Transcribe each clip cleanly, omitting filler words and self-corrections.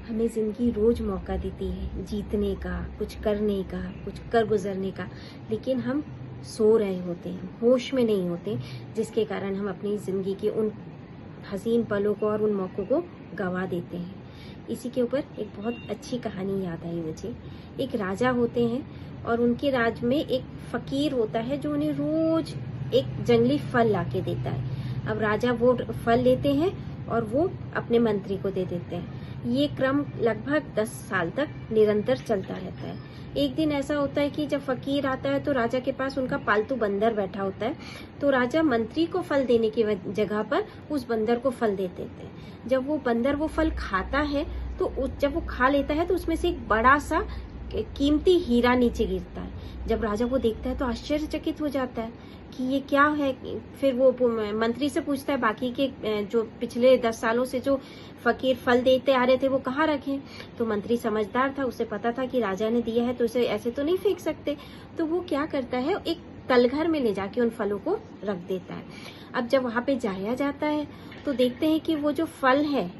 हमें ज़िंदगी रोज़ मौका देती है जीतने का, कुछ करने का, कुछ कर गुजरने का, लेकिन हम सो रहे होते हैं, होश में नहीं होते, जिसके कारण हम अपनी ज़िंदगी के उन हसीन पलों को और उन मौक़ों को गंवा देते हैं। इसी के ऊपर एक बहुत अच्छी कहानी याद आई मुझे। एक राजा होते हैं और उनके राज में एक फ़कीर होता है जो उन्हें रोज़ एक जंगली फल ला के देता है। अब राजा वो फल लेते हैं और वो अपने मंत्री को दे देते हैं। ये क्रम लगभग 10 साल तक निरंतर चलता रहता है। एक दिन ऐसा होता है कि जब फकीर आता है तो राजा के पास उनका पालतू बंदर बैठा होता है, तो राजा मंत्री को फल देने की जगह पर उस बंदर को फल दे देते हैं। जब वो बंदर वो फल खाता है तो जब वो खा लेता है तो उसमें से एक बड़ा सा कीमती हीरा नीचे गिरता है। जब राजा वो देखता है तो आश्चर्यचकित हो जाता है कि ये क्या है। फिर वो मंत्री से पूछता है बाकी के जो पिछले 10 सालों से जो फकीर फल देते आ रहे थे वो कहाँ रखे। तो मंत्री समझदार था, उसे पता था कि राजा ने दिया है तो उसे ऐसे तो नहीं फेंक सकते। तो वो क्या करता है, एक तलघर में ले जाके उन फलों को रख देता है। अब जब वहां पे जाया जाता है तो देखते हैं कि वो जो फल है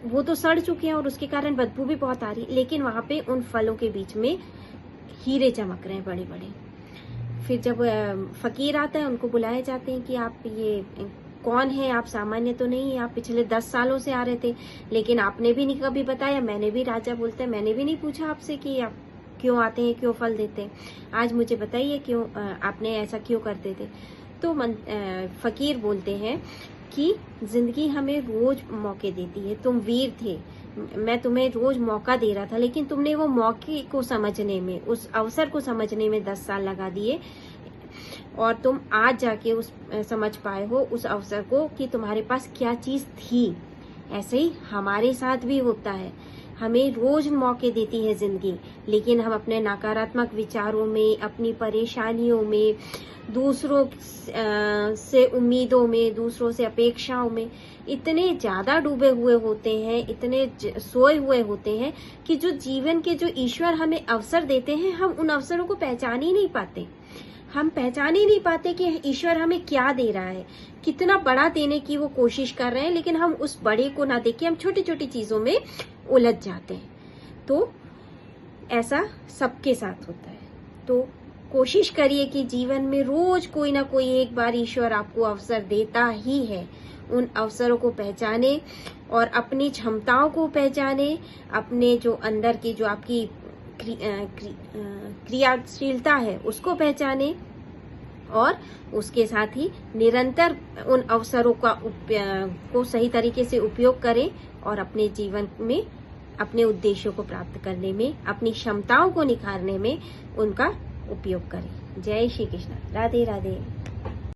वो तो सड़ चुके हैं और उसके कारण बदबू भी बहुत आ रही है, लेकिन वहां पे उन फलों के बीच में हीरे चमक रहे हैं बड़े बड़े। फिर जब फकीर आता है उनको बुलाए जाते हैं कि आप ये कौन है, आप सामान्य तो नहीं है, आप पिछले 10 सालों से आ रहे थे, लेकिन आपने भी नहीं कभी बताया, मैंने भी, राजा बोलता है, मैंने भी नहीं पूछा आपसे कि आप क्यों आते हैं, क्यों फल देते हैं। आज मुझे बताइए क्यों आपने ऐसा क्यों करते थे। तो फकीर बोलते हैं कि जिंदगी हमें रोज मौके देती है, तुम वीर थे, मैं तुम्हें रोज मौका दे रहा था, लेकिन तुमने वो मौके को समझने में, उस अवसर को समझने में 10 साल लगा दिए और तुम आज जाके उस समझ पाए हो उस अवसर को कि तुम्हारे पास क्या चीज थी। ऐसे ही हमारे साथ भी होता है, हमें रोज मौके देती है जिंदगी, लेकिन हम अपने नकारात्मक विचारों में, अपनी परेशानियों में, दूसरों से उम्मीदों में, दूसरों से अपेक्षाओं में इतने ज्यादा डूबे हुए होते हैं, इतने सोए हुए होते हैं कि जो जीवन के जो ईश्वर हमें अवसर देते हैं, हम उन अवसरों को पहचान ही नहीं पाते। हम पहचान ही नहीं पाते कि ईश्वर हमें क्या दे रहा है, कितना बड़ा देने की वो कोशिश कर रहे हैं, लेकिन हम उस बड़े को ना देख के हम छोटी छोटी चीजों में उलझ जाते हैं। तो ऐसा सबके साथ होता है। तो कोशिश करिए कि जीवन में रोज कोई ना कोई एक बार ईश्वर आपको अवसर देता ही है। उन अवसरों को पहचाने और अपनी क्षमताओं को पहचाने, अपने जो अंदर की जो आपकी क्रियाशीलता है उसको पहचाने और उसके साथ ही निरंतर उन अवसरों को सही तरीके से उपयोग करें और अपने जीवन में अपने उद्देश्यों को प्राप्त करने में, अपनी क्षमताओं को निखारने में उनका उपयोग करें। जय श्री कृष्ण। राधे राधे।